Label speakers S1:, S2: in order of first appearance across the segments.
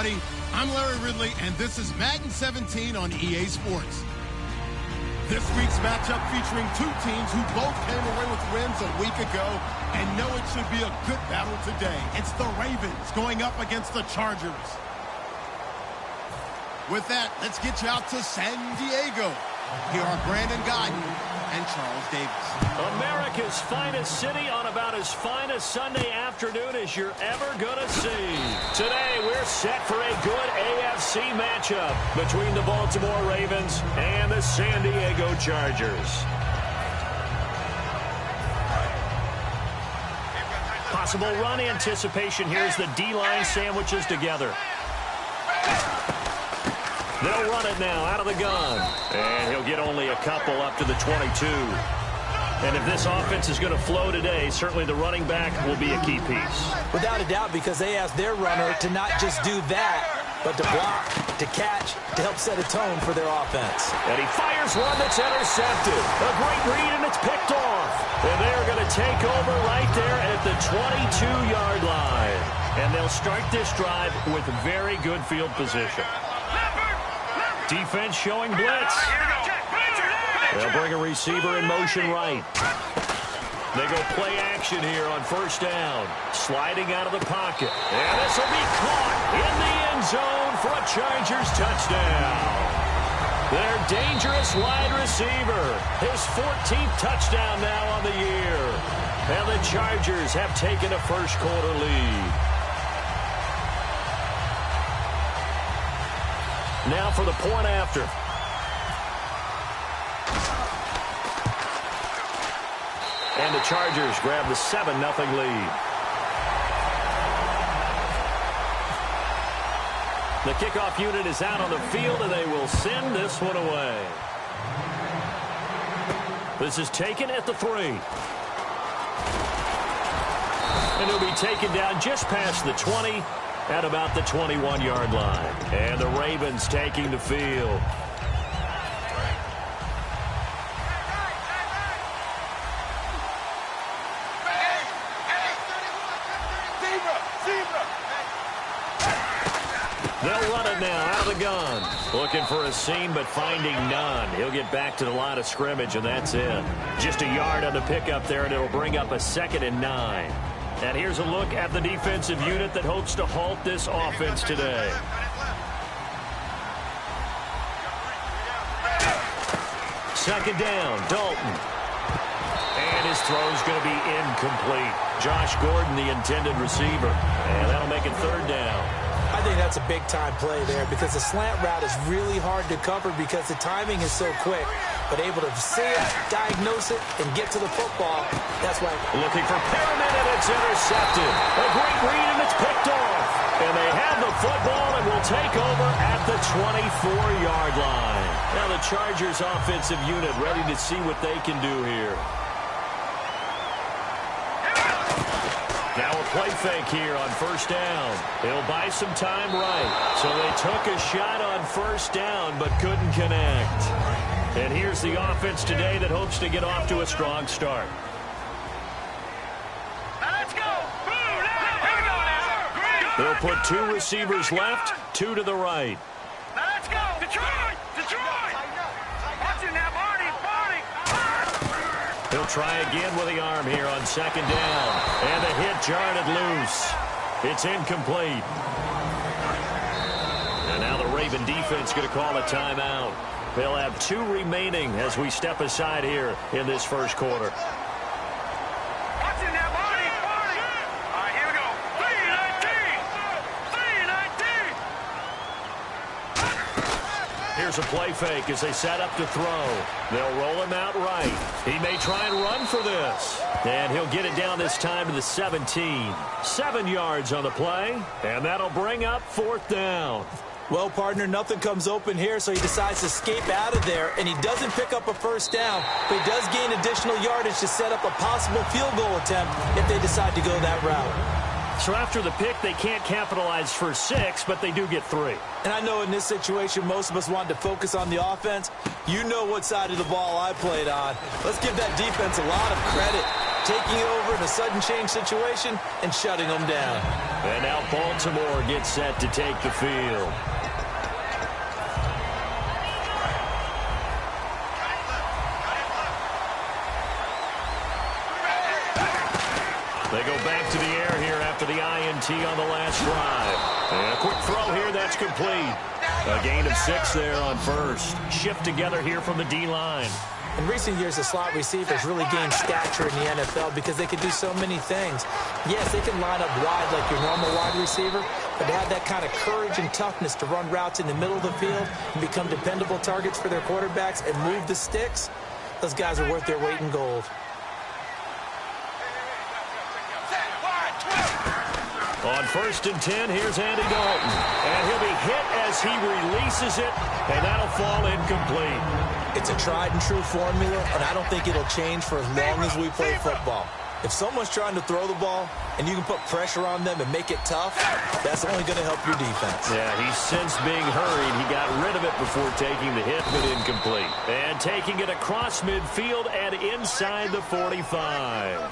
S1: everybody. I'm Larry Ridley, and this is Madden 17 on EA Sports. This week's matchup featuring two teams who both came away with wins a week ago and know it should be a good battle today. It's the Ravens going up against the Chargers. With that, let's get you out to San Diego. Here are Brandon Godden and Charles Davis.
S2: America's finest city on about as fine a Sunday afternoon as you're ever going to see. Today, we're set for a good AFC matchup between the Baltimore Ravens and the San Diego Chargers. Possible run anticipation here as the D-line sandwiches together. They'll run it now out of the gun. And he'll get only a couple up to the 22. And if this offense is going to flow today, certainly the running back will be a key piece.
S3: Without a doubt, because they asked their runner to not just do that, but to block, to catch, to help set a tone for their offense.
S2: And he fires one that's intercepted. A great read, and it's picked off. And they're going to take over right there at the 22-yard line. And they'll start this drive with very good field position. Defense showing blitz. They'll bring a receiver in motion right. They go play action here on first down. Sliding out of the pocket. And this will be caught in the end zone for a Chargers touchdown. Their dangerous wide receiver. His 14th touchdown now on the year. And the Chargers have taken a first-quarter lead. Now for the point after. And the Chargers grab the 7-0 lead. The kickoff unit is out on the field, and they will send this one away. This is taken at the 3. And he'll be taken down just past the 20 at about the 21-yard line. And the Ravens taking the field. They'll run it now out of the gun. Looking for a seam, but finding none. He'll get back to the line of scrimmage, and that's it. Just a yard on the pickup there, and it'll bring up a 2nd and 9. And here's a look at the defensive unit that hopes to halt this offense today. Second down, Dalton. And his throw's going to be incomplete. Josh Gordon, the intended receiver. And that'll make it 3rd down.
S3: I think that's a big-time play there because the slant route is really hard to cover because the timing is so quick. But able to see it, diagnose it, and get to the football, that's why.
S2: Looking for Perriman, and it's intercepted. A great read, and it's picked off. And they have the football and will take over at the 24-yard line. Now the Chargers offensive unit ready to see what they can do here. Now a play fake here on first down. He'll buy some time right. So they took a shot on first down but couldn't connect. And here's the offense today that hopes to get off to a strong start.
S4: Let's go.
S2: They'll put 2 receivers left, 2 to the right.
S4: Let's go. Detroit. Watching now, Barney.
S2: He'll try again with the arm here on second down. And the hit jarred it loose. It's incomplete. And now the Raven defense going to call a timeout. They'll have 2 remaining as we step aside here in this first quarter.
S4: Watching now, Barney. All right, here we go. 3-19.
S2: Here's a play fake as they set up to throw. They'll roll him out right. He may try and run for this. And he'll get it down this time to the 17. 7 yards on the play. And that'll bring up 4th down.
S3: Well, partner, nothing comes open here, so he decides to escape out of there, and he doesn't pick up a first down, but he does gain additional yardage to set up a possible field goal attempt if they decide to go that route.
S2: So after the pick, they can't capitalize for 6, but they do get 3.
S3: And I know in this situation, most of us wanted to focus on the offense. You know what side of the ball I played on. Let's give that defense a lot of credit. taking it over in a sudden change situation and shutting them down.
S2: And now Baltimore gets set to take the field. They go back to the air here after the INT on the last drive. And a quick throw here, that's complete. A gain of 6 there on first. Shift together here from the D-line.
S3: In recent years, the slot receivers really gained stature in the NFL because they can do so many things. Yes, they can line up wide like your normal wide receiver, but they have that kind of courage and toughness to run routes in the middle of the field and become dependable targets for their quarterbacks and move the sticks. Those guys are worth their weight in gold.
S2: On 1st and 10, here's Andy Dalton. And he'll be hit as he releases it, and that'll fall incomplete.
S3: It's a tried-and-true formula, and I don't think it'll change for as long as we play football. If someone's trying to throw the ball and you can put pressure on them and make it tough, that's only going to help your defense.
S2: Yeah, he's since being hurried. He got rid of it before taking the hit, but incomplete. And taking it across midfield and inside the 45.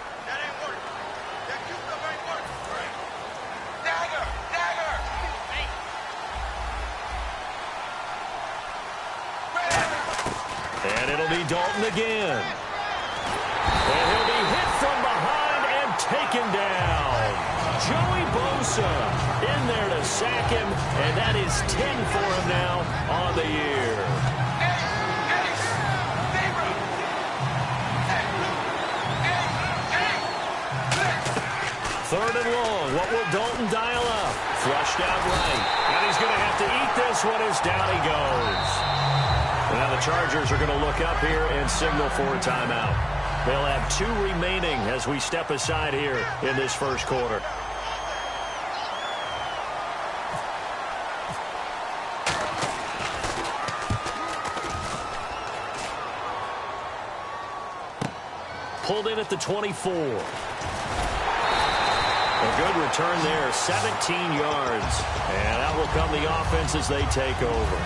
S2: And it'll be Dalton again. And he'll be hit from behind and taken down. Joey Bosa in there to sack him, and that is 10 for him now on the year. Third and long. What will Dalton dial up? Flushed out right. And he's going to have to eat this one as down he goes. Now the Chargers are going to look up here and signal for a timeout. They'll have 2 remaining as we step aside here in this first quarter. Pulled in at the 24. A good return there, 17 yards. And out will come the offense as they take over.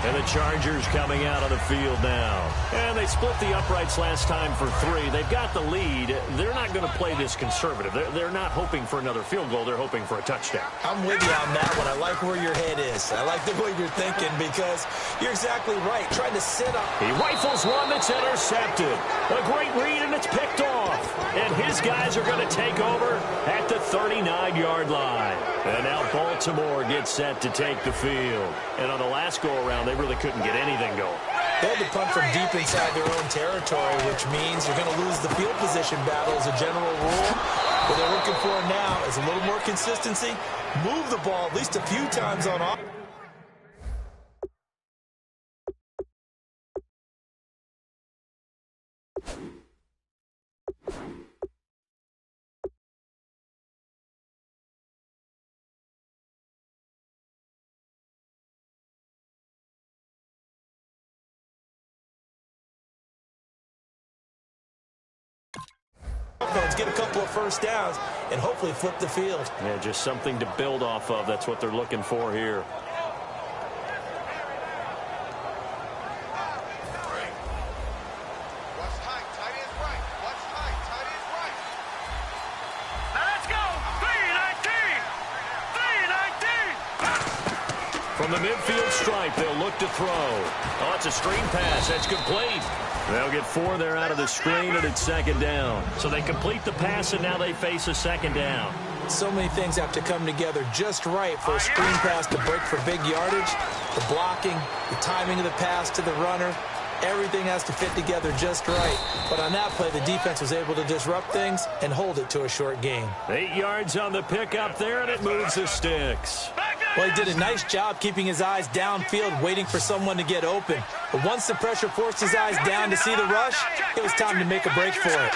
S2: And the Chargers coming out on the field now. And they split the uprights last time for 3. They've got the lead. They're not going to play this conservative. They're not hoping for another field goal. They're hoping for a touchdown.
S3: I'm with you on that one. I like where your head is. I like the way you're thinking because you're exactly right. Trying to sit up.
S2: He rifles one that's intercepted. A great read, and it's picked off. And his guys are going to take over at the 39-yard line. And now Baltimore gets set to take the field. And on the last go-around, they really couldn't get anything going.
S3: They had to punt from deep inside their own territory, which means you're going to lose the field position battle as a general rule. What they're looking for now is a little more consistency. Move the ball at least a few times on offense. Get a couple of first downs and hopefully flip the field.
S2: Yeah, just something to build off of. That's what they're looking for here. From the midfield stripe, they'll look to throw. Oh, it's a screen pass. That's complete. They'll get 4 there out of the screen, and it's 2nd down. So they complete the pass, and now they face a 2nd down.
S3: So many things have to come together just right for a screen pass to break for big yardage. The blocking, the timing of the pass to the runner, everything has to fit together just right. But on that play, the defense was able to disrupt things and hold it to a short gain.
S2: 8 yards on the pickup there, and it moves the sticks.
S3: Well, he did a nice job keeping his eyes downfield, waiting for someone to get open. But once the pressure forced his eyes down to see the rush, it was time to make a break for it.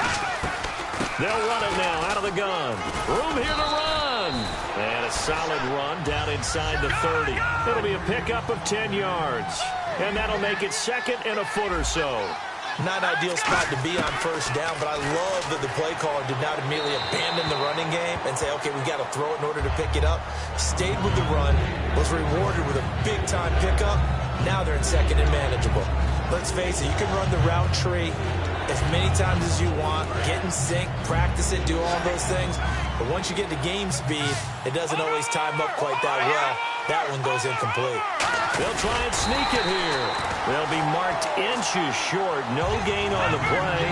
S2: They'll run it now out of the gun. Room here to run. And a solid run down inside the 30. It'll be a pickup of 10 yards. And that'll make it 2nd and a foot or so.
S3: Not an ideal spot to be on first down, but I love that the play caller did not immediately abandon the running game and say, okay, we've got to throw it in order to pick it up. Stayed with the run, was rewarded with a big-time pickup. Now they're in 2nd and manageable. Let's face it, you can run the route tree as many times as you want, get in sync, practice it, do all those things. But once you get to game speed, it doesn't always time up quite that well. That one goes incomplete.
S2: They'll try and sneak it here. They'll be marked inches short. No gain on the play,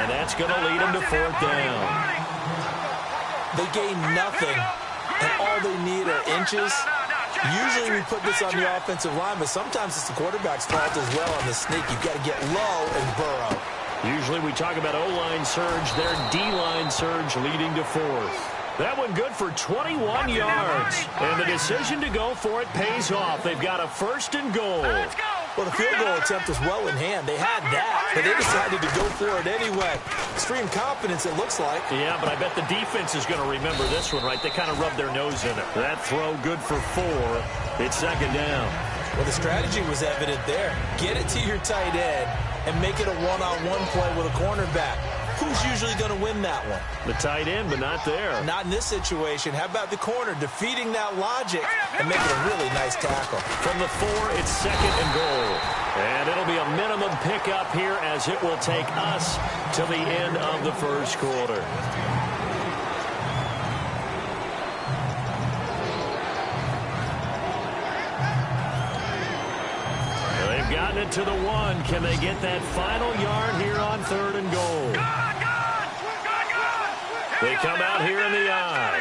S2: and that's going to lead them to fourth down.
S3: They gain nothing, and all they need are inches. Usually we put this on the offensive line, but sometimes it's the quarterback's fault as well on the sneak. You've got to get low and burrow.
S2: Usually we talk about O-line surge, their D-line surge leading to fourth. That one good for 21 yards. And the decision to go for it pays off. They've got a first and goal.
S3: Well, the field goal attempt was well in hand. They had that, but they decided to go for it anyway. Extreme confidence, it looks like.
S2: Yeah, but I bet the defense is going to remember this one, right? They kind of rubbed their nose in it. That throw good for 4. It's second down.
S3: Well, the strategy was evident there. Get it to your tight end and make it a one-on-one play with a cornerback. Who's usually going to win that one?
S2: The tight end, but not there.
S3: Not in this situation. How about the corner defeating that logic and making a really nice tackle?
S2: From the 4, it's second and goal. And it'll be a minimum pickup here as it will take us to the end of the first quarter. They've gotten it to the 1. Can they get that final yard here on third and goal? They come out here in the I.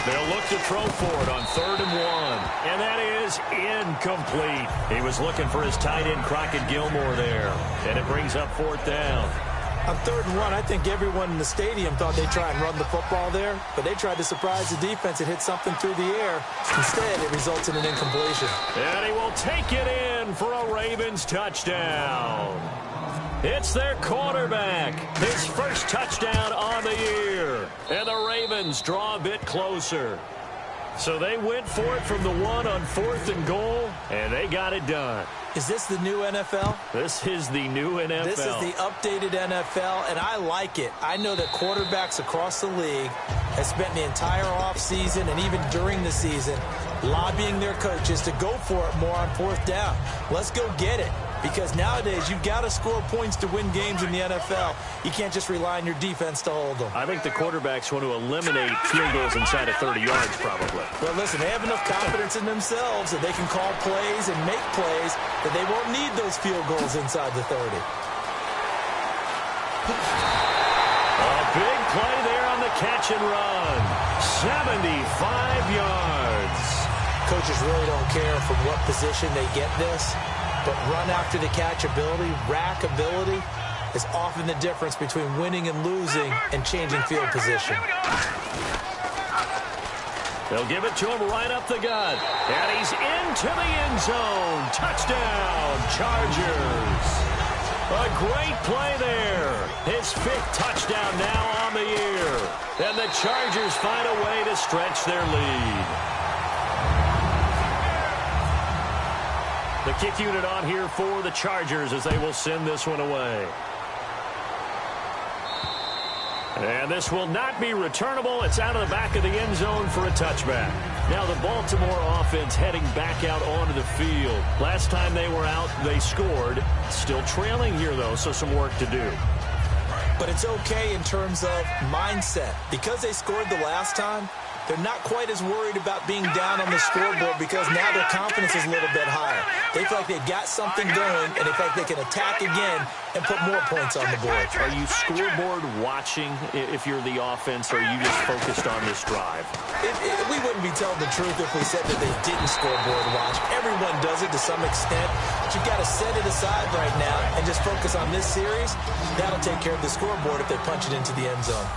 S2: They'll look to throw for it on third and 1. And that is incomplete. He was looking for his tight end, Crockett Gilmore, there. And it brings up fourth down.
S3: On third and 1, I think everyone in the stadium thought they'd try and run the football there, but they tried to surprise the defense and hit something through the air. Instead, it results in an incompletion.
S2: And he will take it in for a Ravens touchdown. It's their quarterback. His first touchdown on the year. And the Ravens draw a bit closer. So they went for it from the 1 on fourth and goal, and they got it done.
S3: Is this the new NFL?
S2: This is the new NFL.
S3: This is the updated NFL, and I like it. I know that quarterbacks across the league have spent the entire offseason and even during the season lobbying their coaches to go for it more on fourth down. Let's go get it. Because nowadays, you've got to score points to win games in the NFL. You can't just rely on your defense to hold them.
S2: I think the quarterbacks want to eliminate field goals inside of 30 yards, probably.
S3: Well, listen, they have enough confidence in themselves that they can call plays and make plays that they won't need those field goals inside the 30.
S2: A big play there on the catch and run. 75 yards.
S3: Coaches really don't care from what position they get this. But run after the catch ability, rack ability, is often the difference between winning and losing and changing field position.
S2: They'll give it to him right up the gut. And he's into the end zone. Touchdown, Chargers. A great play there. His 5th touchdown now on the year. And the Chargers find a way to stretch their lead. The kick unit on here for the Chargers as they will send this one away. And this will not be returnable. It's out of the back of the end zone for a touchback. Now the Baltimore offense heading back out onto the field. Last time they were out, they scored. Still trailing here, though, so some work to do.
S3: But it's okay in terms of mindset. Because they scored the last time, they're not quite as worried about being down on the scoreboard because now their confidence is a little bit higher. They feel like they've got something going, and they feel like they can attack again and put more points on the board.
S2: Are you scoreboard watching if you're the offense, or are you just focused on this drive?
S3: We wouldn't be telling the truth if we said that they didn't scoreboard watch. Everyone does it to some extent, but you've got to set it aside right now and just focus on this series. That'll take care of the scoreboard if they punch it into the end zone.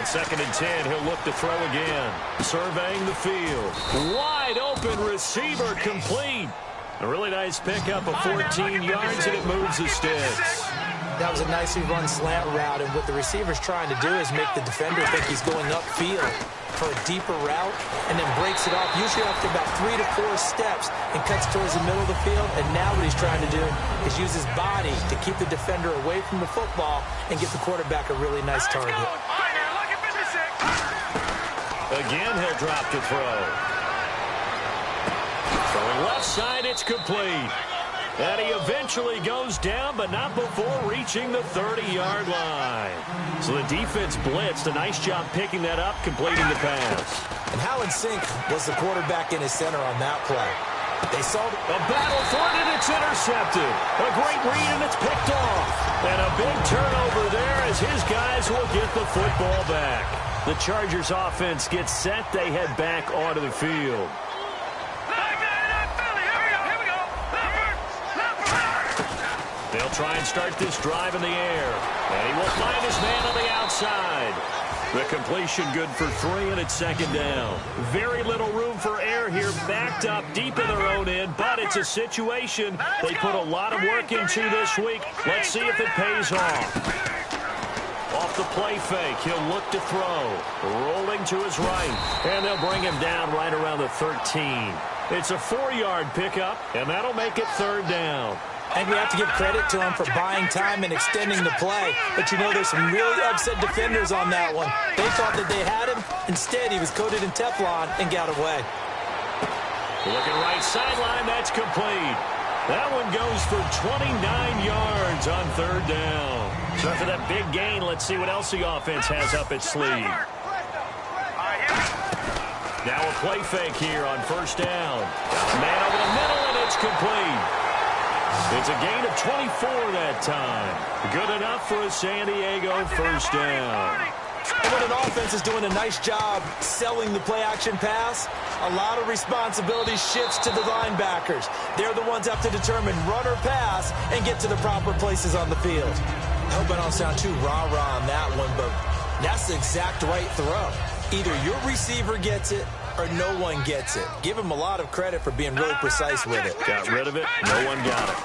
S2: Second and 10, he'll look to throw again. Surveying the field. Wide open receiver complete. A really nice pickup of 14 yards, and it moves the sticks.
S3: That was a nicely run slant route, and what the receiver's trying to do is make the defender think he's going upfield for a deeper route, and then breaks it off, usually after about 3 to 4 steps, and cuts towards the middle of the field. And now what he's trying to do is use his body to keep the defender away from the football and get the quarterback a really nice target.
S2: Again, he'll drop to throw. Throwing left side, it's complete. And he eventually goes down, but not before reaching the 30-yard line. So the defense blitzed. A nice job picking that up, completing the pass.
S3: And how in sync was the quarterback in his center on that play? They saw
S2: a battle for it, and it's intercepted. A great read, and it's picked off. And a big turnover there as his guys will get the football back. The Chargers offense gets set. They head back onto the field. They'll try and start this drive in the air. And he will find his man on the outside. The completion good for 3, and it's second down. Very little room for error here, backed up deep in their own end, but it's a situation they put a lot of work into this week. Let's see if it pays off. Off the play fake, he'll look to throw. Rolling to his right, and they'll bring him down right around the 13. It's a 4-yard pickup, and that'll make it third down.
S3: And we have to give credit to him for buying time and extending the play. But you know, there's some really upset defenders on that one. They thought that they had him. Instead, he was coated in Teflon and got away.
S2: Looking right sideline, that's complete. That one goes for 29 yards on third down. So after that big gain, let's see what else the offense has up its sleeve. Now a play fake here on first down. Man over the middle, and it's complete. It's a gain of 24 that time. Good enough for a San Diego first down.
S3: And when an offense is doing a nice job selling the play-action pass, a lot of responsibility shifts to the linebackers. They're the ones that have to determine run or pass and get to the proper places on the field. I hope I don't sound too rah-rah on that one, but that's the exact right throw. Either your receiver gets it or no one gets it. Give him a lot of credit for being really precise with it.
S2: Got rid of it. No one got it.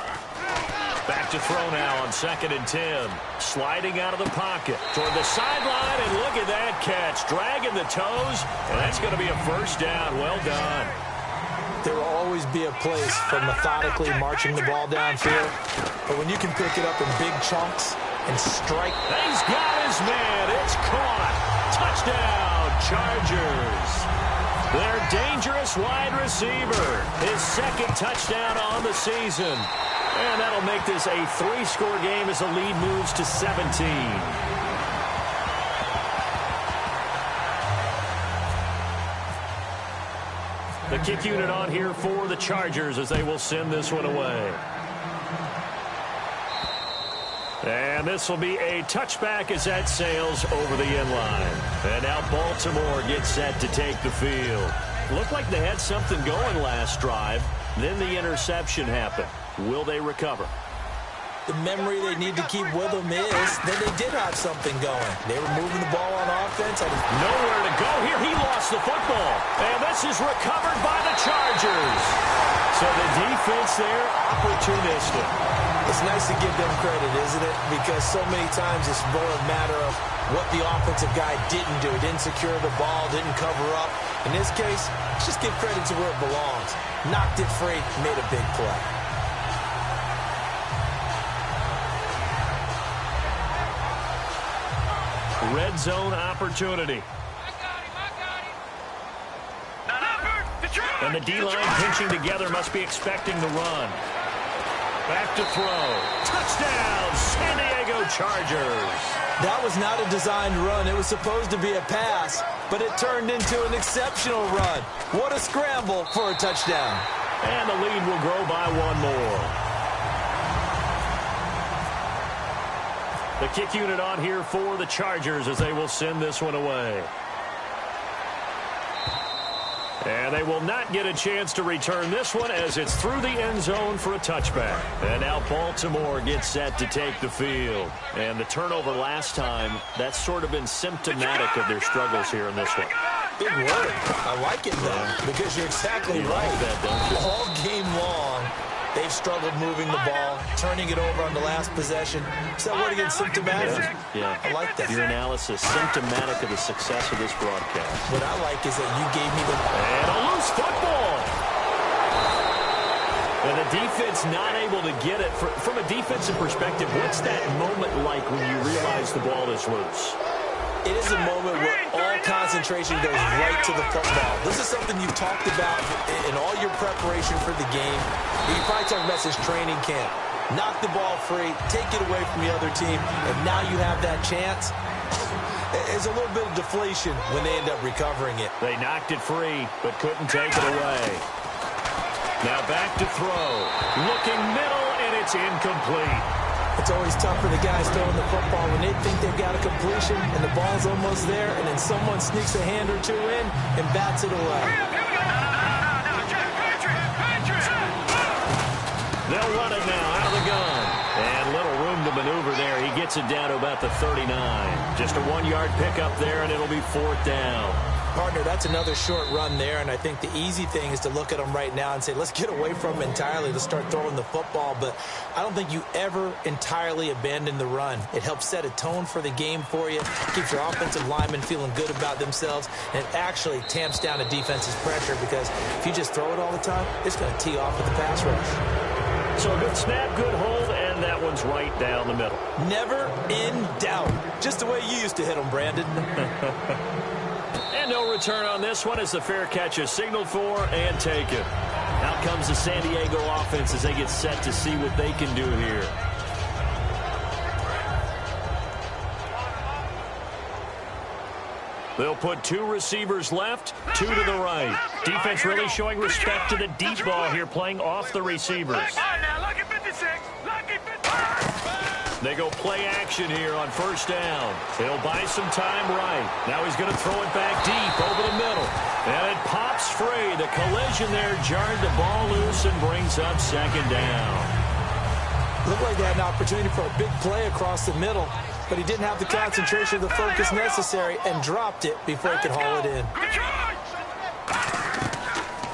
S2: Back to throw now on 2nd and 10. Sliding out of the pocket toward the sideline, and look at that catch. Dragging the toes, and that's going to be a first down. Well done.
S3: There will always be a place for methodically marching the ball downfield. But when you can pick it up in big chunks and strike.
S2: He's got his man. It's caught. Touchdown, Chargers. Their dangerous wide receiver. His second touchdown on the season. And that'll make this a 3-score game as the lead moves to 17. The kick unit on here for the Chargers as they will send this one away. And this will be a touchback as that sails over the end line. And now Baltimore gets set to take the field. Looked like they had something going last drive. Then the interception happened. Will they recover?
S3: The memory they need to keep with them is that they did have something going. They were moving the ball on offense.
S2: Nowhere to go here. He lost the football. And this is recovered by the Chargers. So the defense there, opportunistic.
S3: It's nice to give them credit, isn't it? Because so many times it's more a matter of what the offensive guy didn't do. Didn't secure the ball, didn't cover up. In this case, let's just give credit to where it belongs. Knocked it free, made a big play.
S2: Red zone opportunity. And the D-line pinching together must be expecting the run. Back to throw. Touchdown, San Diego Chargers.
S3: That was not a designed run. It was supposed to be a pass, but it turned into an exceptional run. What a scramble for a touchdown.
S2: And the lead will grow by one more. The kick unit on here for the Chargers as they will send this one away. And they will not get a chance to return this one as it's through the end zone for a touchback. And now Baltimore gets set to take the field. And the turnover last time, that's sort of been symptomatic of their struggles here in this one.
S3: Big word. I like it, though, because you're exactly right.
S2: Like that, don't you?
S3: All game long, they've struggled moving the ball, turning it over on the last possession. Is that word again, symptomatic?
S2: Yeah.
S3: I like that.
S2: Your analysis, symptomatic of the success of this broadcast.
S3: What I like is that you gave me the...
S2: And a loose football. And the defense not able to get it. From a defensive perspective, what's that moment like when you realize the ball is loose?
S3: It is a moment where all concentration goes right to the football. This is something you've talked about in all your preparation for the game. You probably talked about since training camp. Knock the ball free, take it away from the other team, and now you have that chance. There's a little bit of deflation when they end up recovering it.
S2: They knocked it free, but couldn't take it away. Now back to throw. Looking middle, and it's incomplete.
S3: It's always tough for the guys throwing the football when they think they've got a completion and the ball's almost there, and then someone sneaks a hand or two in and bats it away.
S2: They'll run it now out of the gun. And little room to maneuver there. He gets it down to about the 39. Just a 1-yard pickup there, and it'll be 4th down.
S3: Partner, that's another short run there, and I think the easy thing is to look at them right now and say, let's get away from them entirely. Let's start throwing the football, but I don't think you ever entirely abandon the run. It helps set a tone for the game for you, keeps your offensive linemen feeling good about themselves, and it actually tamps down a defense's pressure because if you just throw it all the time, it's going to tee off with the pass rush.
S2: So a good snap, good hold, and that one's right down the middle.
S3: Never in doubt. Just the way you used to hit them, Brandon.
S2: And no return on this one as the fair catch is signaled for and taken. Out comes the San Diego offense as they get set to see what they can do here. They'll put 2 receivers left, 2 to the right. Defense really showing respect to the deep ball here, playing off the receivers. They go play action here on 1st down. He'll buy some time right. Now he's going to throw it back deep over the middle. And it pops free. The collision there jarred the ball loose and brings up 2nd down.
S3: Looked like they had an opportunity for a big play across the middle, but he didn't have the concentration, the focus necessary, and dropped it before he could haul it in.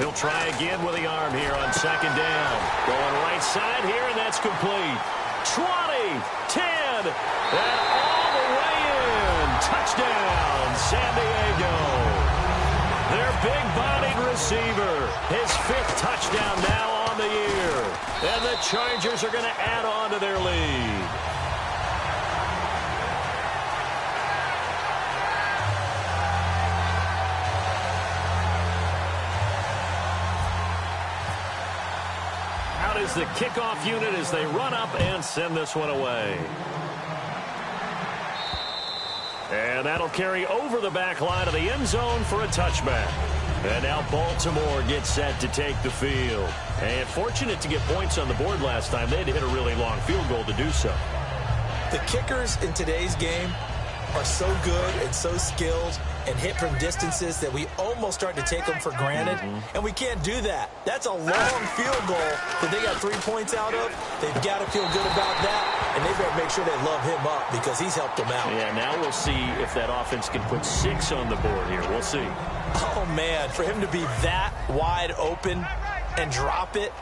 S2: He'll try again with the arm here on 2nd down. Going right side here, and that's complete. 20, 10, and all the way in. Touchdown, San Diego. Their big-bodied receiver, his 5th touchdown now on the year. And the Chargers are going to add on to their lead. Out is the kickoff unit as they run up and send this one away. And that'll carry over the back line of the end zone for a touchback. And now Baltimore gets set to take the field. And fortunate to get points on the board last time. They had to hit a really long field goal to do so.
S3: The kickers in today's game are so good and so skilled and hit from distances that we almost start to take them for granted. And we can't do that. That's a long field goal that they got 3 points out of. They've got to feel good about that, and they better make sure they love him up because he's helped them out.
S2: Yeah, now we'll see if that offense can put 6 on the board here. We'll see.
S3: Oh, man, for him to be that wide open and drop it,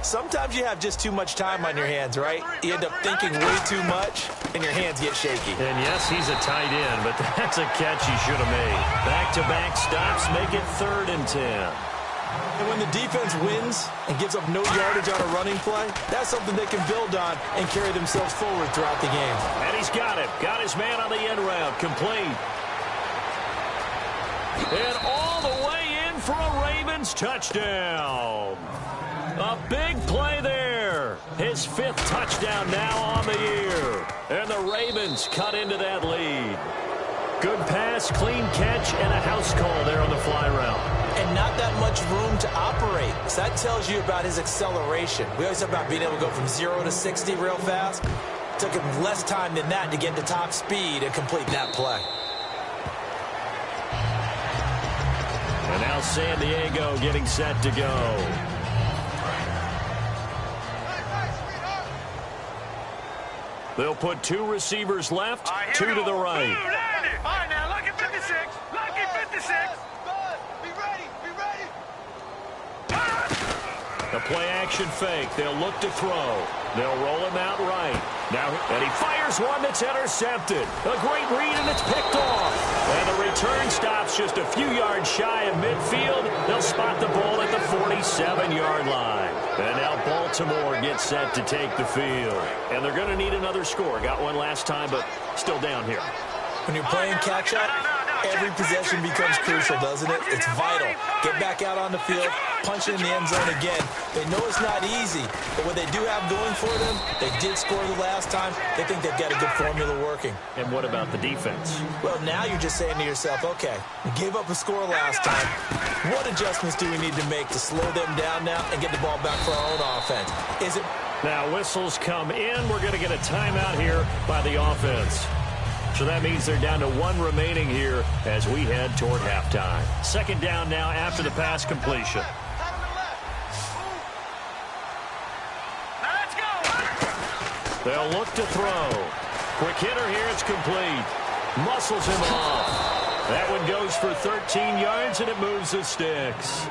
S3: sometimes you have just too much time on your hands, right? You end up thinking way too much, and your hands get shaky.
S2: And yes, he's a tight end, but that's a catch he should have made. Back-to-back stops make it 3rd and 10.
S3: And when the defense wins and gives up no yardage on a running play, that's something they can build on and carry themselves forward throughout the game.
S2: And he's got it. Got his man on the end route. Complete. And all the way in for a Ravens touchdown. A big play there. His 5th touchdown now on the year. And the Ravens cut into that lead. Good pass, clean catch, and a house call there on the fly route.
S3: And not that much room to operate. So that tells you about his acceleration. We always talk about being able to go from 0 to 60 real fast. It took him less time than that to get to top speed and complete that play.
S2: And now San Diego getting set to go. They'll put 2 receivers left, 2 to the right.
S4: All right, now, lucky 56. Lucky 56.
S5: Be ready. Be ready.
S2: The play-action fake. They'll look to throw. They'll roll him out right. Now, and he fires one that's intercepted. A great read, and it's picked off. And the return stops just a few yards shy of midfield. They'll spot the ball at the 47-yard line. And now Baltimore gets set to take the field. And they're going to need another score. Got one last time, but still down here.
S3: When you're playing catch-up, every possession becomes crucial, doesn't it? It's vital. Get back out on the field, punch it in the end zone again. They know it's not easy, but what they do have going for them, they did score the last time. They think they've got a good formula working.
S2: And what about the defense?
S3: Well, now you're just saying to yourself, okay, we gave up a score last time. What adjustments do we need to make to slow them down now and get the ball back for our own offense? Is it...
S2: Now whistles come in. We're going to get a timeout here by the offense. So that means they're down to 1 remaining here as we head toward halftime. Second down now after the pass completion.
S4: Now let's go.
S2: They'll look to throw. Quick hitter here. It's complete. Muscles him off. That one goes for 13 yards, and it moves the sticks.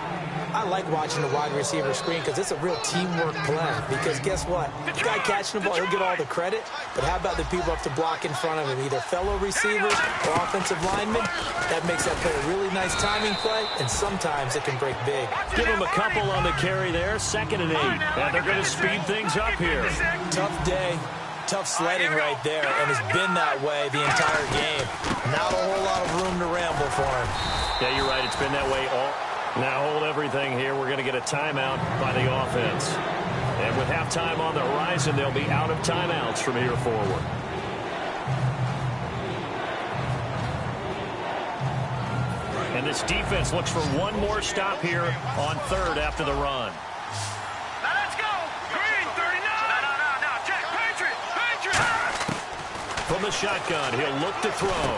S3: I like watching the wide receiver screen because it's a real teamwork play. Because guess what? The guy catching the ball, he'll get all the credit. But how about the people up to block in front of him? Either fellow receivers or offensive linemen. That makes that play a really nice timing play, and sometimes it can break big.
S2: Give him a couple on the carry there. 2nd and 8. And they're going to speed things up here.
S3: Tough day. Tough sledding right there, and it's been that way the entire game. Not a whole lot of room to ramble for him.
S2: Yeah, you're right. It's been that way all. Now hold everything here. We're going to get a timeout by the offense. And with halftime on the horizon, they'll be out of timeouts from here forward. And this defense looks for one more stop here on 3rd after the run.
S4: Now let's go. Green, 39. No. Check. Patriot.
S2: From the shotgun, he'll look to throw.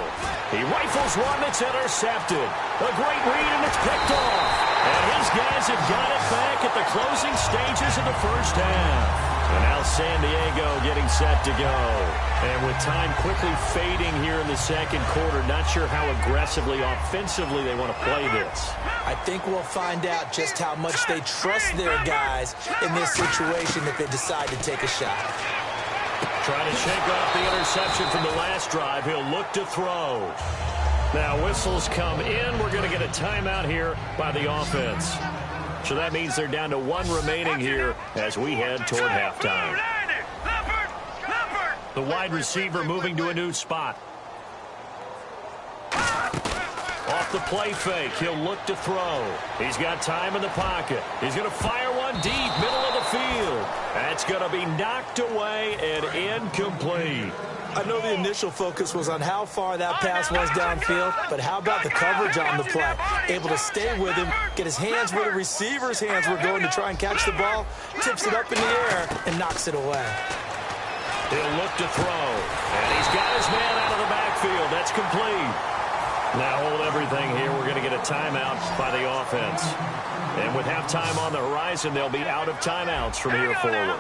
S2: He rifles one that's intercepted. A great read, and it's picked off. And his guys have got it back at the closing stages of the first half. And now San Diego getting set to go. And with time quickly fading here in the second quarter, not sure how aggressively, offensively they want to play this.
S3: I think we'll find out just how much they trust their guys in this situation if they decide to take a shot.
S2: Trying to shake off the interception from the last drive. He'll look to throw. Now whistles come in. We're going to get a timeout here by the offense. So that means they're down to 1 remaining here as we head toward halftime. The wide receiver moving to a new spot. Off the play fake, he'll look to throw. He's got time in the pocket. He's going to fire one deep, middle of the field. That's going to be knocked away and incomplete.
S3: I know the initial focus was on how far that pass was downfield, but how about the coverage on the play? Able to stay with him, get his hands where the receiver's hands were going to try and catch the ball, tips it up in the air, and knocks it away.
S2: He'll look to throw, and he's got his man out of the backfield. That's complete. Now hold everything here. We're going to get a timeout by the offense. And with halftime on the horizon, they'll be out of timeouts from here forward.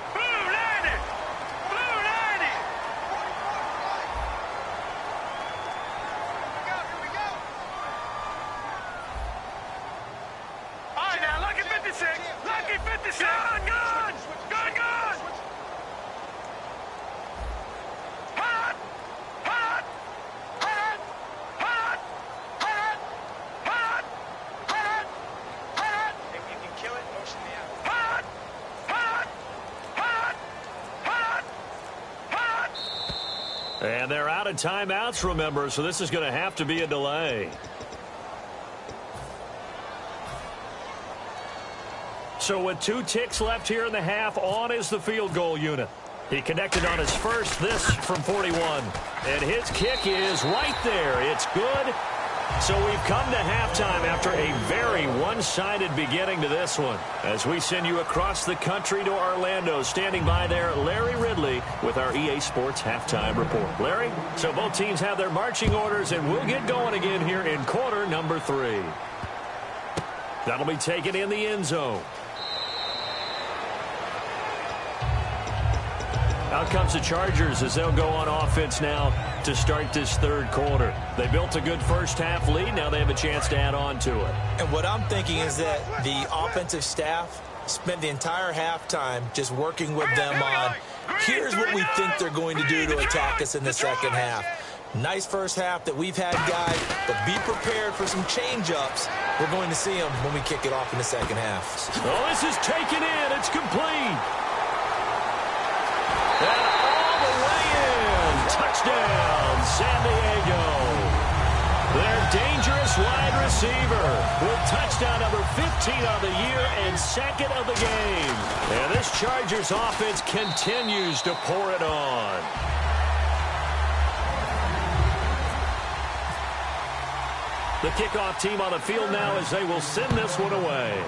S2: And they're out of timeouts, remember, so this is going to have to be a delay. So with 2 ticks left here in the half, on is the field goal unit. He connected on his first, this from 41. And his kick is right there. It's good. So we've come to halftime after a very one-sided beginning to this one. As we send you across the country to Orlando, standing by there, Larry Ridley with our EA Sports Halftime Report. Larry, so both teams have their marching orders, and we'll get going again here in quarter number 3. That'll be taken in the end zone. Out comes the Chargers as they'll go on offense now to start this 3rd quarter. They built a good first half lead. Now they have a chance to add on to it.
S3: And what I'm thinking is that the offensive staff spent the entire halftime just working with them on, here's what we think they're going to do to attack us in the second half. Nice first half that we've had, guys, but be prepared for some change-ups. We're going to see them when we kick it off in the second half.
S2: Oh, this is taken in. It's complete. And all the way in. Touchdown, San Diego. dangerous wide receiver with touchdown number 15 of the year and second of the game. And this Chargers offense continues to pour it on. The kickoff team on the field now as they will send this one away.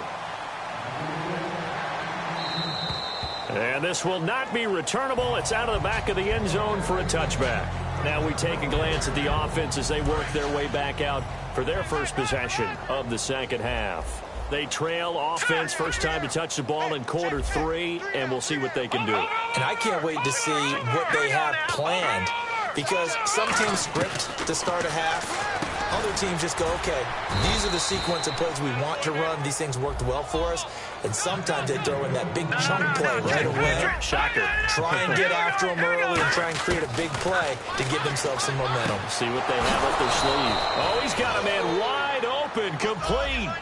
S2: And this will not be returnable. It's out of the back of the end zone for a touchback. Now we take a glance at the offense as they work their way back out for their first possession of the second half. They trail offense first time to touch the ball in quarter 3, and we'll see what they can do.
S3: And I can't wait to see what they have planned, because some teams script to start a half. Other teams just go, okay, these are the sequence of plays we want to run. These things worked well for us. And sometimes they throw in that big chunk play right away.
S2: Shocker.
S3: Try and get after them early and try and create a big play to give themselves some momentum.
S2: See what they have up their sleeve. Oh, he's got a man wide open, complete.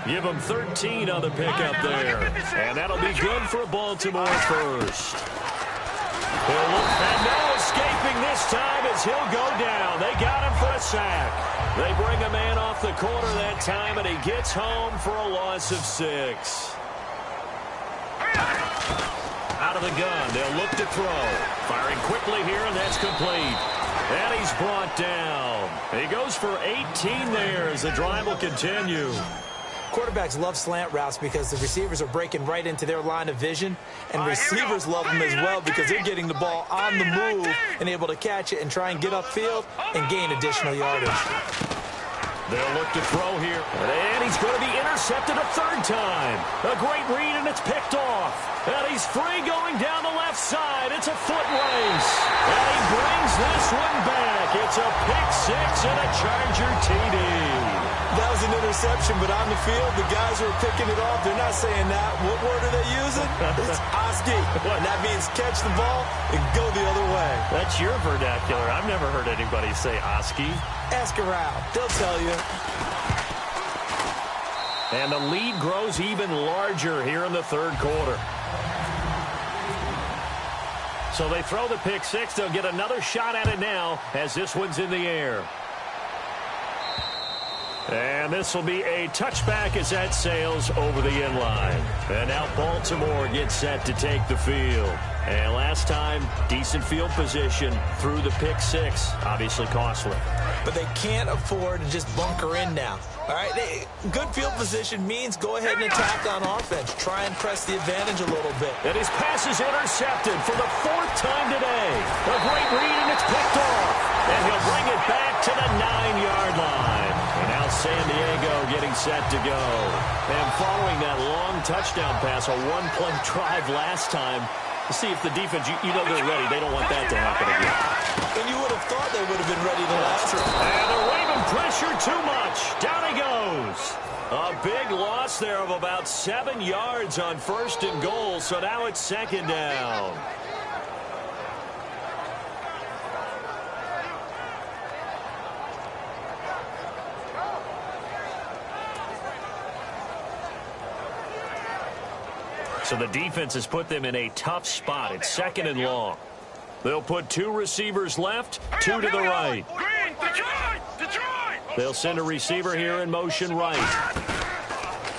S2: Give him 13 on the pickup there. And that'll be good for Baltimore first. And no escaping this time as he'll go down. They got him for a sack. They bring a man off the corner that time, and he gets home for a loss of 6. Out of the gun, they'll look to throw. Firing quickly here, and that's complete. And he's brought down. He goes for 18 there as the drive will continue.
S3: Quarterbacks love slant routes because the receivers are breaking right into their line of vision, and receivers love them as well because they're getting the ball on the move and able to catch it and try and get upfield and gain additional yardage.
S2: They'll look to throw here, and he's going to be intercepted a third time. A great read, and it's picked off. And he's free going down the left side. It's a foot race. And he brings this one back. It's a pick-6 and a Charger TD.
S3: That was an interception, but on the field, the guys who are picking it off, they're not saying that. What word are they using? It's Oski. And that means catch the ball and go the other way.
S2: That's your vernacular. I've never heard anybody say Oski.
S3: Ask around. They'll tell you.
S2: And the lead grows even larger here in the third quarter. So they throw the pick-6. They'll get another shot at it now as this one's in the air. And this will be a touchback as that sails over the end line. And now Baltimore gets set to take the field. And last time, decent field position through the pick-6. Obviously costly.
S3: But they can't afford to just bunker in now. All right, good field position means go ahead and attack on offense. Try and press the advantage a little bit.
S2: And his pass is intercepted for the 4th time today. A great read, and it's picked off. And he'll bring it back to the 9-yard line. And now San Diego getting set to go. And following that long touchdown pass, a one-play drive last time, to see if the defense, you know they're ready. They don't want that to happen again.
S3: And you would have thought they would have been ready the last time.
S2: And they're waving pressure too much. Down he goes. A big loss there of about 7 yards on 1st and goal, so now it's 2nd down. So the defense has put them in a tough spot. It's 2nd and long. They'll put 2 receivers left, 2 to the right. They'll send a receiver here in motion right.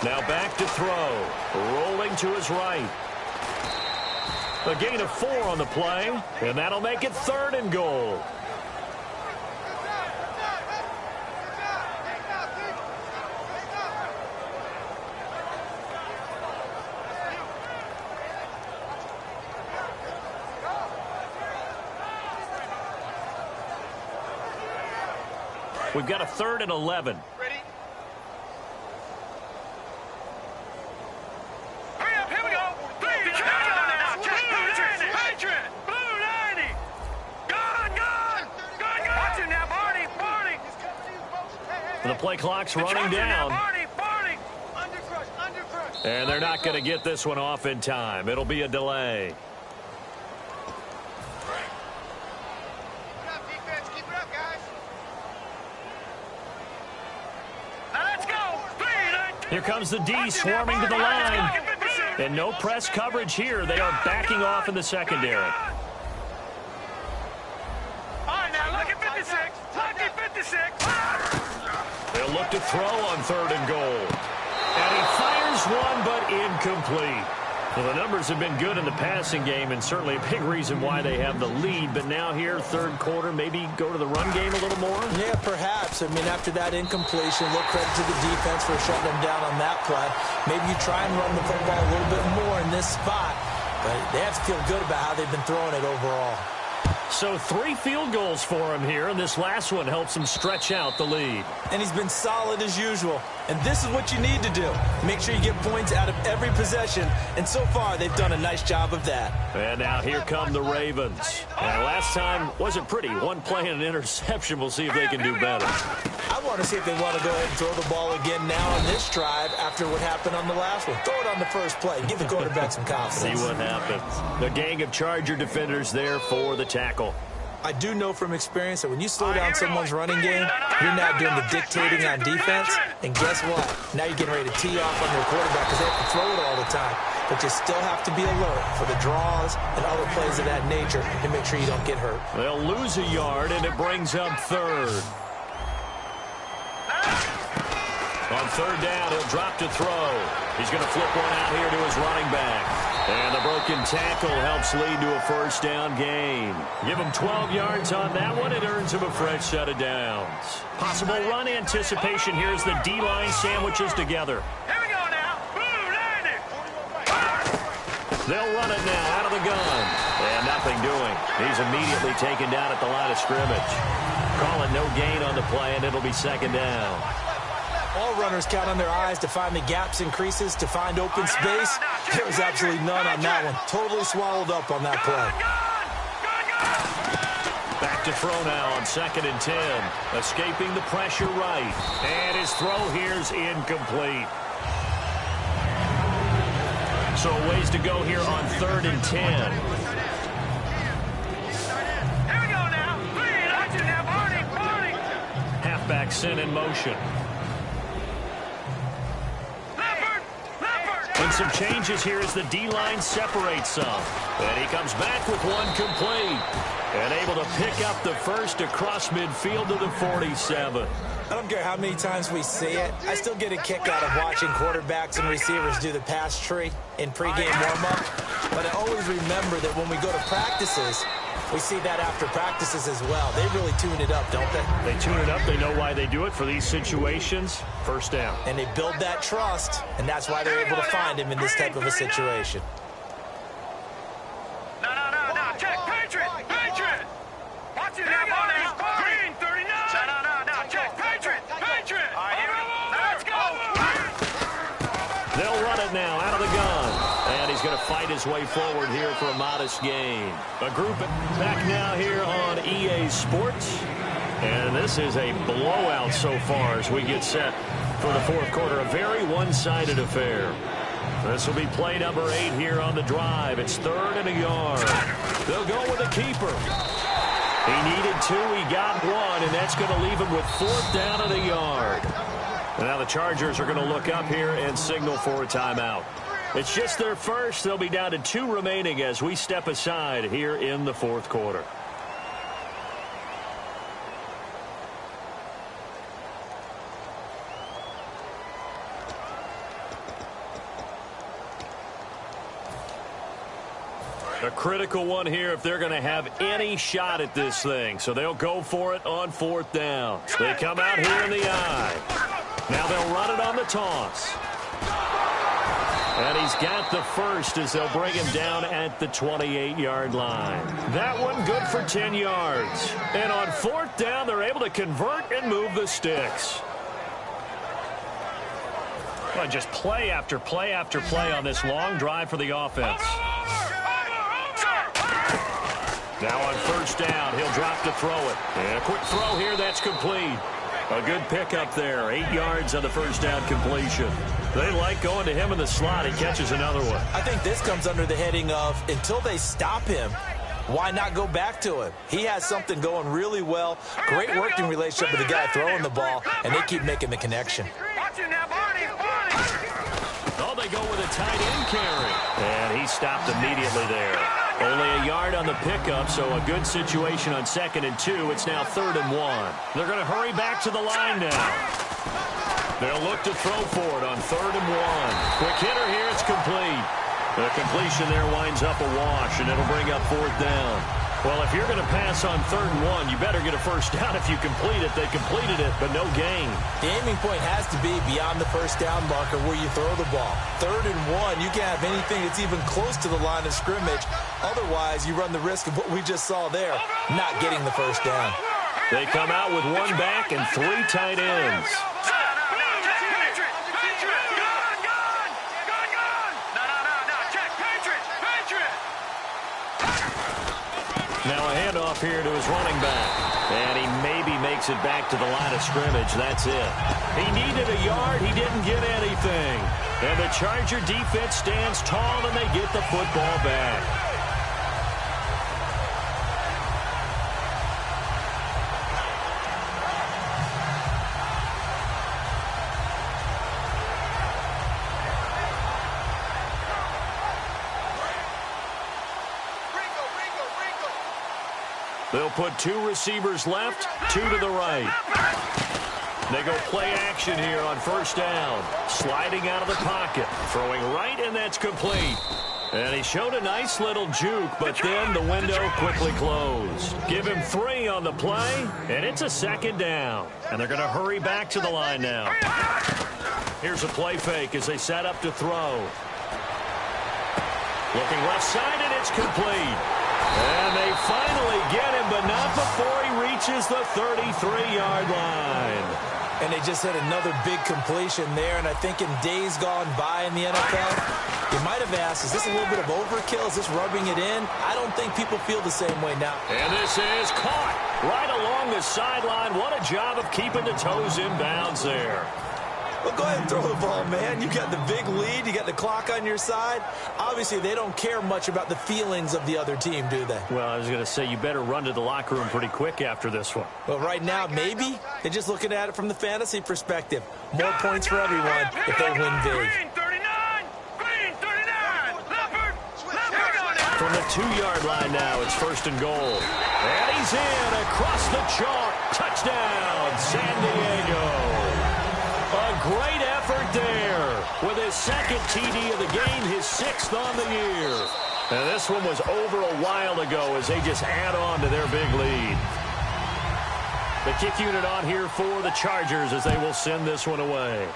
S2: Now back to throw. Rolling to his right. A gain of 4 on the play, and that'll make it 3rd and goal. We've got a 3rd and 11.
S4: Ready? Hurry up, here we go. Patriot. Blue 90. Gone. Watch him now, Barney.
S2: The play clock's running down.
S4: Barney.
S5: Under crush.
S2: And they're not going to get this one off in time. It'll be a delay. Here comes the D swarming to the line. And no press coverage here. They are backing off in the secondary.
S4: All right, now look at 56. Look at 56.
S2: They'll look to throw on 3rd and goal. And he fires one, but incomplete. Well, the numbers have been good in the passing game, and certainly a big reason why they have the lead. But now here, 3rd quarter, maybe go to the run game a little more?
S3: Yeah, perhaps. I mean, after that incompletion, look, credit to the defense for shutting them down on that play. Maybe you try and run the football a little bit more in this spot. But they have to feel good about how they've been throwing it overall.
S2: So 3 field goals for him here, and this last one helps him stretch out the lead.
S3: And he's been solid as usual. And this is what you need to do. Make sure you get points out of every possession. And so far, they've done a nice job of that.
S2: And now here come the Ravens. And last time wasn't pretty. One play and an interception. We'll see if they can do better.
S3: I want to see if they want to go ahead and throw the ball again now on this drive after what happened on the last one. Throw it on the first play. Give the quarterback some confidence.
S2: See what happens. The gang of Charger defenders there for the tackle.
S3: I do know from experience that when you slow down someone's running game, you're now doing the dictating on defense. And guess what? Now you're getting ready to tee off on your quarterback because they have to throw it all the time. But you still have to be alert for the draws and other plays of that nature to make sure you don't get hurt.
S2: They'll lose a yard, and it brings up 3rd. On 3rd down, he'll drop to throw. He's going to flip one out here to his running back. And the broken tackle helps lead to a 1st down gain. Give him 12 yards on that one. It earns him a fresh set of downs. Possible run anticipation here as the D-line sandwiches together.
S4: Here we go now. Blue 90.
S2: They'll run it now out of the gun. And nothing doing. He's immediately taken down at the line of scrimmage. Call it no gain on the play, and it'll be 2nd down.
S3: All runners count on their eyes to find the gaps and creases, to find open space. There was absolutely none on that one. Totally swallowed up on that play.
S2: Back to throw now on 2nd and 10. Escaping the pressure right. And his throw here's incomplete. So a ways to go here on 3rd and 10.
S4: Here we go now. Watch it now, Barney.
S2: Halfback sent in motion. And some changes here as the D-line separates some. And he comes back with one complete. And able to pick up the first across midfield to the 47.
S3: I don't care how many times we see it. I still get a kick out of watching quarterbacks and receivers do the pass tree in pregame warm-up. But I always remember that when we go to practices, we see that after practices as well. They really tune it up, don't they?
S2: They tune it up. They know why they do it for these situations. 1st down.
S3: And they build that trust, and that's why they're able to find him in this type of a situation.
S4: No. Check. Patriot. Watch it now, Barney. Green 39. No. Check. Patriot. All right, here we go. Let's go.
S2: They'll run it now out of the gun. And he's going to fight his way forward here for a modest gain. A group back now here on EA Sports. And this is a blowout so far as we get set for the 4th quarter. A very one-sided affair. This will be play number 8 here on the drive. It's 3rd and a yard. They'll go with a keeper. He needed 2. He got 1, and that's going to leave him with 4th down and a yard. And now the Chargers are going to look up here and signal for a timeout. It's just their first. They'll be down to 2 remaining as we step aside here in the 4th quarter. A critical one here if they're going to have any shot at this thing. So they'll go for it on 4th down. They come out here in the eye. Now they'll run it on the toss. And he's got the first as they'll bring him down at the 28-yard line. That one good for 10 yards. And on 4th down, they're able to convert and move the sticks. Well, just play after play after play on this long drive for the offense. Now on 1st down, he'll drop to throw it. And a quick throw here, that's complete. A good pickup there, 8 yards on the 1st down completion. They like going to him in the slot. He catches another one.
S3: I think this comes under the heading of until they stop him, why not go back to him? He has something going really well. Great working relationship with the guy throwing the ball, and they keep making the connection.
S4: Watch it now, Barney.
S2: Oh, they go with a tight end carry. And he stopped immediately there. Only a yard on the pickup, so a good situation on 2nd and 2. It's now 3rd and 1. They're going to hurry back to the line now. They'll look to throw for it on 3rd and 1. Quick hitter here. It's complete. The completion there winds up a wash, and it'll bring up 4th down. Well, if you're going to pass on 3rd and 1, you better get a first down if you complete it. They completed it, but no gain.
S3: The aiming point has to be beyond the first down marker where you throw the ball. 3rd and 1, you can't have anything that's even close to the line of scrimmage. Otherwise, you run the risk of what we just saw there, not getting the first down.
S2: They come out with 1 back and 3 tight ends. Now a handoff here to his running back. And he maybe makes it back to the line of scrimmage. That's it. He needed a yard. He didn't get anything. And the Charger defense stands tall, and they get the football back. They'll put 2 receivers left, 2 to the right. They go play action here on 1st down. Sliding out of the pocket. Throwing right, and that's complete. And he showed a nice little juke, but then the window quickly closed. Give him 3 on the play, and it's a 2nd down. And they're going to hurry back to the line now. Here's a play fake as they set up to throw. Looking left side, and it's complete. And they finally get him, but not before he reaches the 33-yard line.
S3: And they just had another big completion there, and I think in days gone by in the NFL, you might have asked, is this a little bit of overkill? Is this rubbing it in? I don't think people feel the same way now.
S2: And this is caught right along the sideline. What a job of keeping the toes in bounds there.
S3: Well, go ahead and throw the ball, man. You got the big lead. You got the clock on your side. Obviously, they don't care much about the feelings of the other team, do they?
S2: Well, I was going to say, you better run to the locker room pretty quick after this one.
S3: Well, right now, maybe. They're just looking at it from the fantasy perspective. More points for everyone if they win big.
S2: From the 2-yard line now, it's 1st and goal. And he's in across the chalk. Touchdown, San Diego. A great effort there with his 2nd TD of the game, his 6th on the year. And this one was over a while ago as they just add on to their big lead. The kick unit on here for the Chargers as they will send this one away.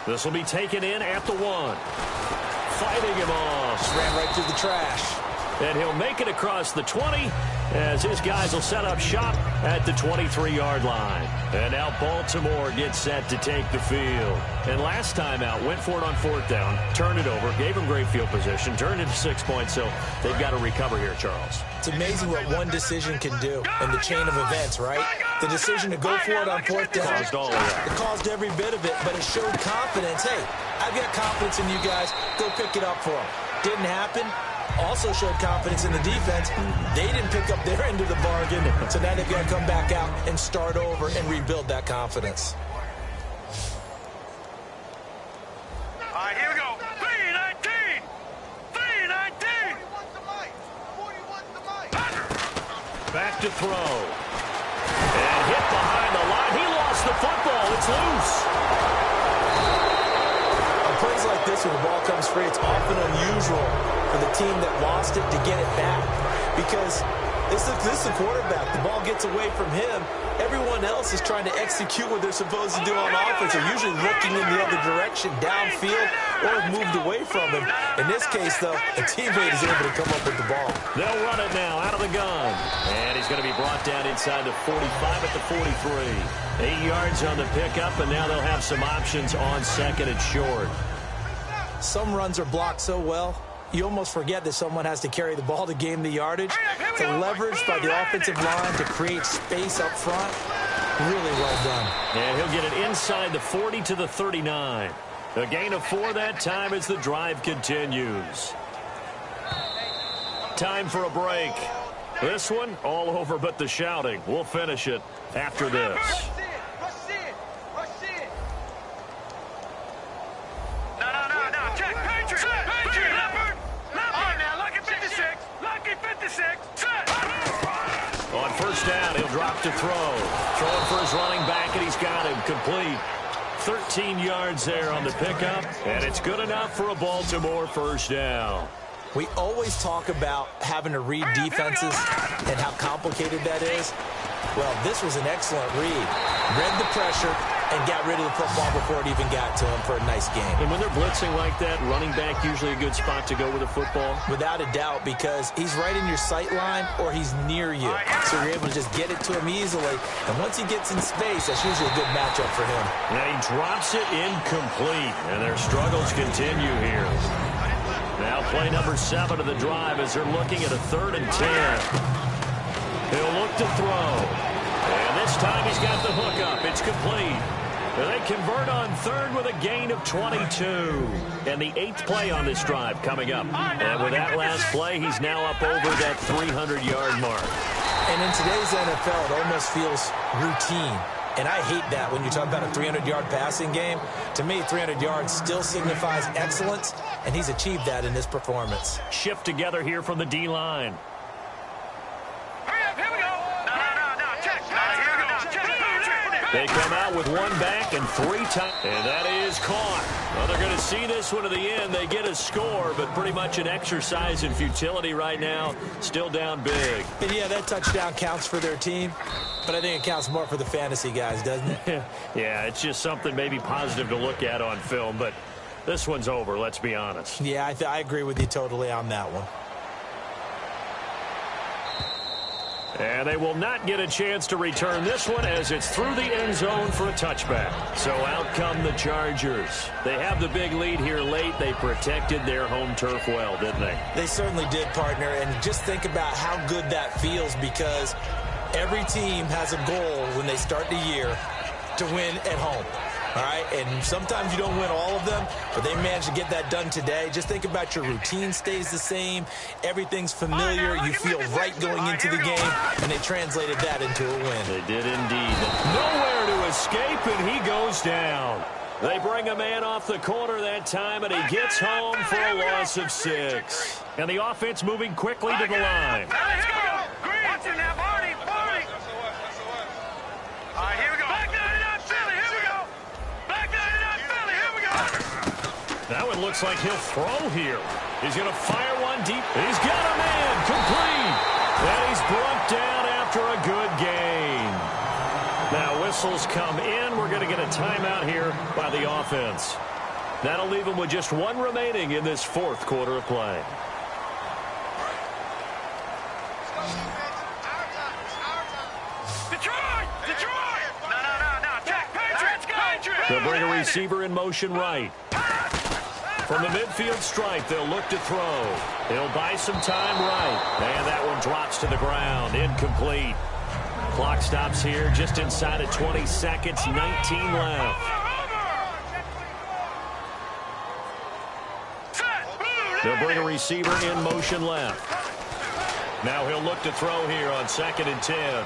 S2: This will be taken in at the 1. Fighting him off.
S3: Just ran right through the trash.
S2: And he'll make it across the 20 as his guys will set up shop at the 23-yard line. And now Baltimore gets set to take the field. And last time out, went for it on 4th down, turned it over, gave them great field position, turned into 6 points, so they've got to recover here, Charles.
S3: It's amazing what one decision can do in the chain of events, right? The decision to go for it on 4th down.
S2: Caused all of that.
S3: It caused every bit of it, but it showed confidence. Hey, I've got confidence in you guys. Go pick it up for them. Didn't happen. Also showed confidence in the defense. They didn't pick up their end of the bargain, so now they've got to come back out and start over and rebuild that confidence.
S4: All right, here we go. 3-19. 3-19.
S2: Back to throw. And hit behind the line. He lost the football. It's loose.
S3: On plays like this, when the ball comes free, it's often unusual for the team that lost it to get it back, because this is the quarterback. The ball gets away from him. Everyone else is trying to execute what they're supposed to do on offense. They're usually looking in the other direction, downfield, or have moved away from him. In this case, though, a teammate is able to come up with the ball.
S2: They'll run it now out of the gun. And he's going to be brought down inside the 45 at the 43. 8 yards on the pickup, and now they'll have some options on 2nd and short.
S3: Some runs are blocked so well, you almost forget that someone has to carry the ball to gain the yardage. The leverage by the offensive line to create space up front, really well done.
S2: And he'll get it inside the 40 to the 39. A gain of 4 that time as the drive continues. Time for a break. This one, all over but the shouting. We'll finish it after this. On 1st down, he'll drop to throw. Throwing for his running back. and he's got him complete. 13 yards there on the pickup, and it's good enough for a Baltimore first down.
S3: We always talk about having to read defenses and how complicated that is. Well, this was an excellent read. Read the pressure and got rid of the football before it even got to him for a nice game.
S2: And when they're blitzing like that, running back usually a good spot to go with the football?
S3: Without a doubt, because he's right in your sight line or he's near you. So you're able to just get it to him easily. And once he gets in space, that's usually a good matchup for him.
S2: Now he drops it incomplete, and their struggles continue here. Now play number 7 of the drive as they're looking at a 3rd and 10. He'll look to throw. And this time he's got the hook up. It's complete. And they convert on 3rd with a gain of 22. And the 8th play on this drive coming up. And with that last play, he's now up over that 300-yard mark.
S3: And in today's NFL, it almost feels routine. And I hate that when you talk about a 300-yard passing game. To me, 300 yards still signifies excellence, and he's achieved that in this performance.
S2: Shift together here from the D-line. They come out with 1 back and 3 times. And that is caught. Well, they're going to see this one to the end. They get a score, but pretty much an exercise in futility right now. Still down big.
S3: And yeah, that touchdown counts for their team, but I think it counts more for the fantasy guys, doesn't it?
S2: Yeah, it's just something maybe positive to look at on film, but this one's over, let's be honest.
S3: Yeah, I agree with you totally on that one.
S2: And they will not get a chance to return this one as it's through the end zone for a touchback. So out come the Chargers. They have the big lead here late. They protected their home turf well, didn't they?
S3: They certainly did, partner. And just think about how good that feels, because every team has a goal when they start the year to win at home. All right, and sometimes you don't win all of them, but they managed to get that done today. Just think about your routine stays the same. Everything's familiar. You feel right going into the game, and they translated that into a win.
S2: They did indeed. Nowhere to escape, and he goes down. They bring a man off the corner that time, and he gets home for a loss of 6. And the offense moving quickly to the line.
S4: Let's go. Green. Watch it now, Barney. All right, here we go. Back 99 Philly. Here we go. Back 99 Philly. Here we go.
S2: Now it looks like he'll throw here. He's going to fire one deep. He's got a man complete. And he's brought down after a good game. Now whistles come in. We're going to get a timeout here by the offense. That'll leave him with just 1 remaining in this 4th quarter of play. They'll bring a receiver in motion right. From the midfield stripe, they'll look to throw. He'll buy some time right. And that one drops to the ground. Incomplete. Clock stops here just inside of 20 seconds. 19 left. They'll bring a receiver in motion left. Now he'll look to throw here on 2nd and 10.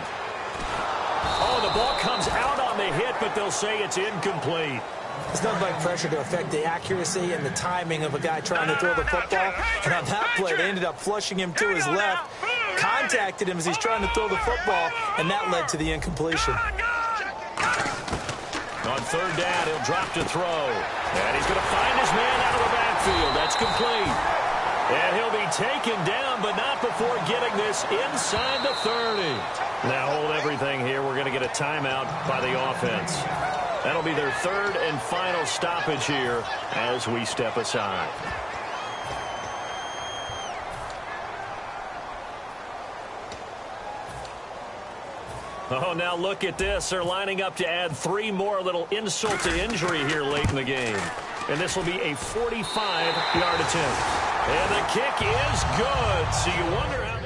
S2: Oh, the ball comes out on the hit, but they'll say it's incomplete.
S3: It's nothing like pressure to affect the accuracy and the timing of a guy trying to throw the football. And on that play, they ended up flushing him to his left, contacted him as he's trying to throw the football, and that led to the incompletion.
S2: On 3rd down, he'll drop to throw. And he's going to find his man out of the backfield. That's complete. And he'll be taken down, but not before getting this inside the 30. Now hold everything here. We're going to get a timeout by the offense. That'll be their 3rd and final stoppage here as we step aside. Oh, now look at this. They're lining up to add 3 more, a little insult to injury here late in the game. And this will be a 45-yard attempt. And the kick is good. So you wonder how...